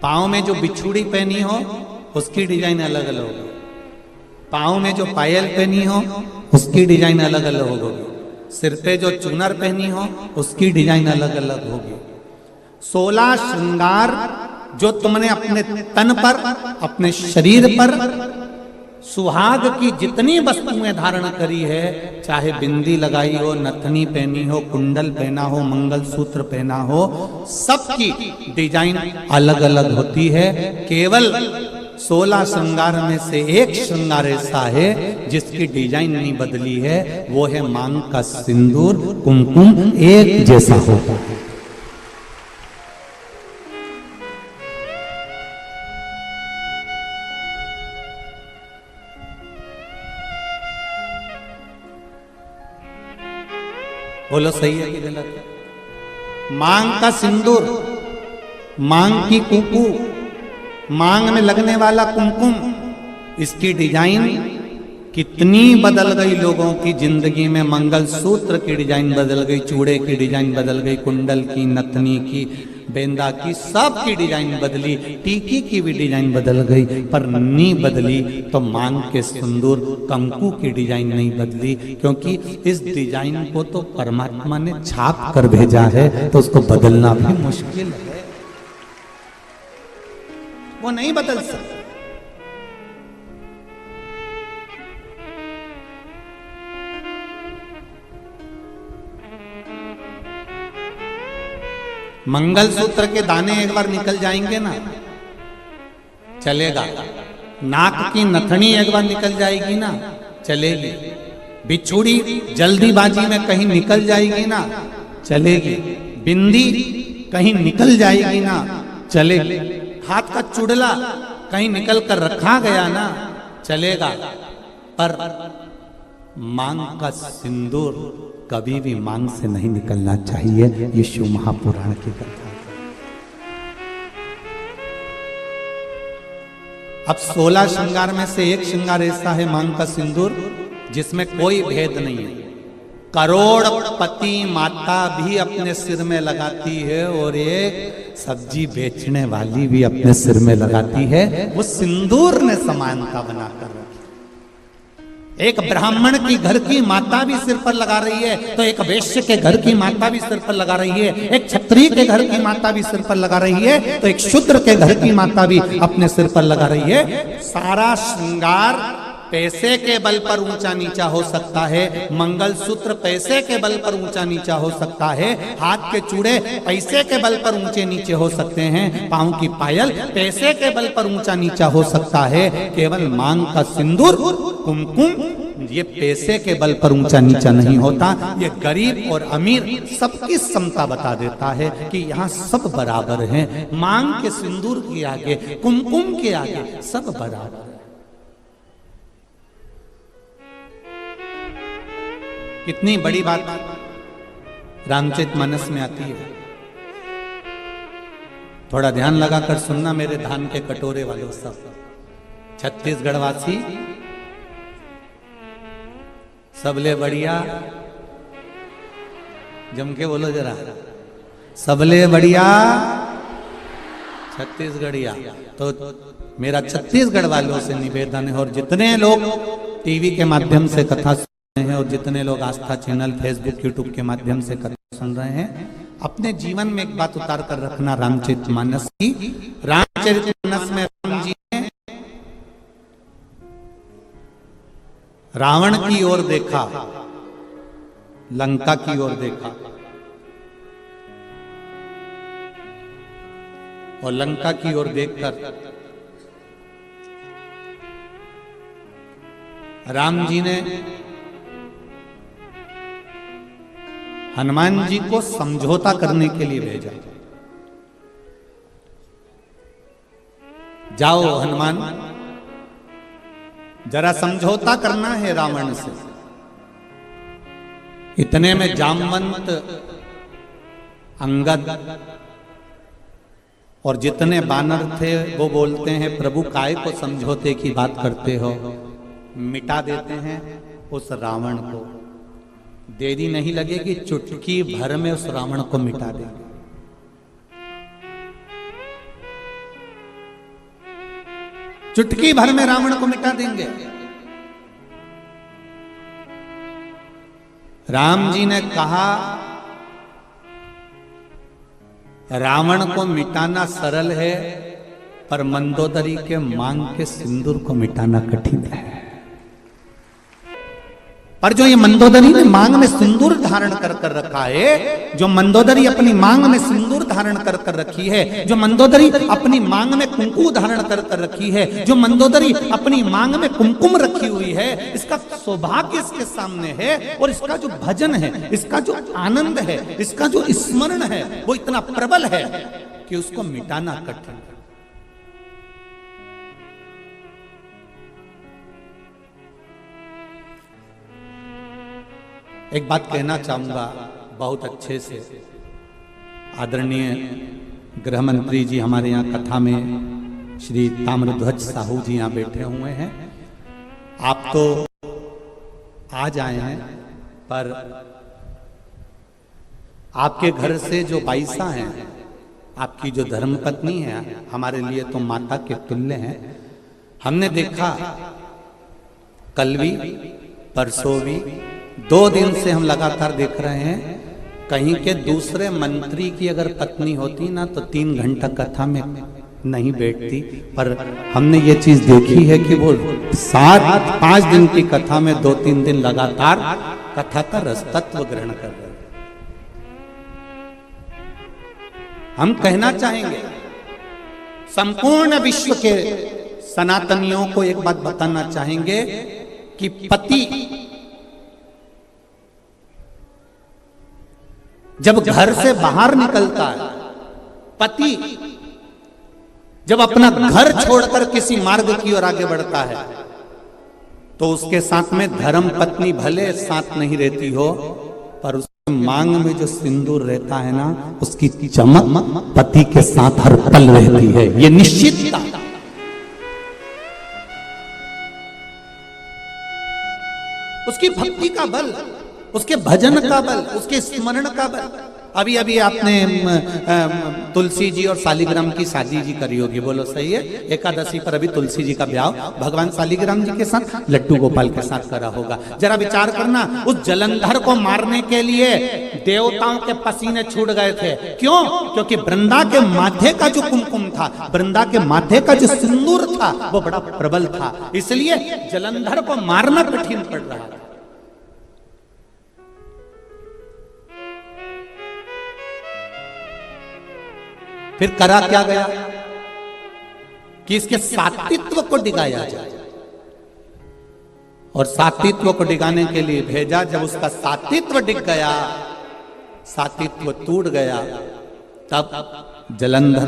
पाँव में जो बिछुड़ी पहनी हो उसकी डिजाइन अलग अलग होगी, पाँव में जो पायल पहनी हो उसकी डिजाइन अलग अलग होगी, सिर पे जो चूनर पहनी हो उसकी डिजाइन अलग अलग होगी। 16 श्रृंगार जो तुमने अपने तन पर, अपने शरीर पर, सुहाग की जितनी वस्तुएं धारण करी है, चाहे बिंदी लगाई हो, नथनी पहनी हो, कुंडल पहना हो, मंगलसूत्र पहना हो, सबकी डिजाइन अलग अलग होती है। केवल 16 श्रृंगार में से एक श्रृंगार ऐसा है जिसकी डिजाइन नहीं बदली है, वो है मांग का सिंदूर, कुमकुम एक जैसा होता है। बोलो सही है कि गलत है? मांग का सिंदूर, मांग की कुकू, मांग में लगने वाला कुमकुम, इसकी डिजाइन कितनी बदल गई लोगों की जिंदगी में। मंगलसूत्र की डिजाइन बदल गई, चूड़े की डिजाइन बदल गई, कुंडल की, नथनी की, बेंदा की, सब की डिजाइन बदली, टीकी की भी डिजाइन बदल गई, पर नहीं बदली तो मांग के सिंदूर कंकु की डिजाइन नहीं बदली, क्योंकि इस डिजाइन को तो परमात्मा ने छाप कर भेजा है, तो उसको बदलना भी मुश्किल है, वो नहीं बदल सकता। मंगलसूत्र के दाने एक बार निकल जाएंगे ना, चलेगा। नाक की नथनी एक बार निकल जाएगी ना, चलेगी। बिछुड़ी जल्दीबाजी में कहीं निकल जाएगी ना, चलेगी। बिंदी कहीं निकल जाएगी ना, चलेगी। हाथ का चुड़ला कहीं निकल कर रखा गया ना, चलेगा। पर मांग का सिंदूर कभी भी मांग से नहीं निकलना चाहिए। ये शिव महापुराण की कथा। अब 16 श्रृंगार में से एक श्रृंगार ऐसा है मांग का सिंदूर जिसमें कोई भेद नहीं है। करोड़पति माता भी अपने सिर में लगाती है और एक सब्जी बेचने वाली भी अपने सिर में लगाती है। वो सिंदूर ने समानता बनाकर रखी। एक ब्राह्मण की घर की माता भी सिर पर लगा रही है, तो एक वैश्य के घर की माता भी सिर पर लगा रही है। एक क्षत्रिय के घर की माता भी सिर पर लगा रही है, तो एक शूद्र के घर की माता भी अपने सिर पर लगा रही है। सारा श्रृंगार पैसे के बल पर ऊंचा नीचा हो सकता है, मंगलसूत्र पैसे के बल पर ऊंचा नीचा हो सकता है, हाथ के चूड़े पैसे के बल पर ऊंचे नीचे हो सकते हैं, पांव की पायल पैसे के बल पर ऊंचा नीचा हो सकता है। केवल मांग का सिंदूर, कुमकुम, ये पैसे के बल पर ऊंचा नीचा नहीं होता। ये गरीब और अमीर सबकी समता बता देता है कि यहाँ सब बराबर हैं। मांग के सिंदूर के आगे, कुमकुम के आगे सब बराबर है। कितनी बड़ी बात रामचरितमानस में आती है। थोड़ा ध्यान लगाकर सुनना मेरे धान के कटोरे वालों सब। छत्तीसगढ़ वासी सबले बढ़िया, जम के बोलो जरा, सबले बढ़िया छत्तीसगढ़िया। तो मेरा छत्तीसगढ़ वालों से निवेदन है, और जितने लोग टीवी के माध्यम से कथा हैं और जितने लोग आस्था चैनल, फेसबुक, यूट्यूब के माध्यम से कथा सुन रहे हैं, अपने जीवन में एक बात उतार कर रखना रामचरितमानस की। रामचरितमानस में राम जी ने रावण की ओर देखा, लंका की ओर देखा, और लंका की ओर देखकर राम जी ने हनुमान जी को समझौता करने के लिए भेजा। जाओ हनुमान, जरा समझौता करना है रावण से। इतने में जामवंत, अंगद और जितने बानर थे वो बोलते हैं, प्रभु काय को समझौते की बात करते हो, मिटा देते हैं उस रावण को। देरी नहीं लगेगी, चुटकी भर में उस रावण को मिटा देंगे। चुटकी भर में रावण को मिटा देंगे। राम जी ने कहा रावण को मिटाना सरल है, पर मंदोदरी के मांग के सिंदूर को मिटाना कठिन है। पर जो ये मंदोदरी ने मांग में सिंदूर धारण कर कर रखा है, जो मंदोदरी अपनी मांग में सिंदूर धारण कर कर रखी है, जो मंदोदरी अपनी मांग में कुंकुम धारण कर कर रखी है, जो मंदोदरी अपनी मांग में कुमकुम रखी हुई है, इसका सौभाग्य इसके सामने है। और इसका जो भजन है, इसका जो आनंद है, इसका जो स्मरण है, वो इतना प्रबल है कि उसको मिटाना कठिन है। एक बात कहना चाहूंगा बहुत अच्छे से। आदरणीय गृह मंत्री जी हमारे यहाँ कथा में श्री ताम्रध्वज साहू जी यहाँ बैठे हुए हैं। आप तो आज आए हैं, पर आपके घर से जो बाईसा हैं, आपकी जो धर्मपत्नी है, हमारे लिए तो माता के तुल्य हैं। हमने देखा कल भी परसों भी 2 दिन से हम लगातार देख रहे हैं, कहीं के दूसरे मंत्री की अगर पत्नी होती ना तो 3 घंटा कथा में नहीं बैठती, पर हमने ये चीज देखी है कि वो 5 दिन की कथा में 2-3 दिन लगातार कथा का रस तत्व ग्रहण कर रहे हैं। हम कहना चाहेंगे संपूर्ण विश्व के सनातनियों को एक बात बताना चाहेंगे कि पति जब घर से बाहर निकलता है, पति जब अपना घर छोड़कर किसी मार्ग की ओर आगे बढ़ता है, तो उसके साथ में धर्म पत्नी भले साथ नहीं रहती हो, पर उसके मांग में जो सिंदूर रहता है ना, उसकी चमक पति के साथ हर पल रहती है। ये निश्चितता। उसकी भक्ति का बल, उसके भजन का बल, उसके स्मरण का बल। अभी अभी आपने तुलसी जी और शालिग्राम की शादी जी करी होगी, बोलो सही है? एकादशी पर अभी तुलसी जी का ब्याह भगवान शालिग्राम जी के साथ लड्डू गोपाल के साथ करा होगा। जरा विचार करना, उस जलंधर को मारने के लिए देवताओं के पसीने छूट गए थे। क्यों? क्योंकि वृंदा के माथे का जो कुमकुम था, वृंदा के माथे का जो सिंदूर था, वो बड़ा प्रबल था, इसलिए जलंधर को मारना कठिन पड़ रहा था। फिर करा क्या गया कि इसके सात्वित्व को डिगाया जाए, और सात्वित्व को डिगाने के लिए भेजा। जब उसका सात्वित्व डिग गया, सात्वित्व टूट गया, तब जलंधर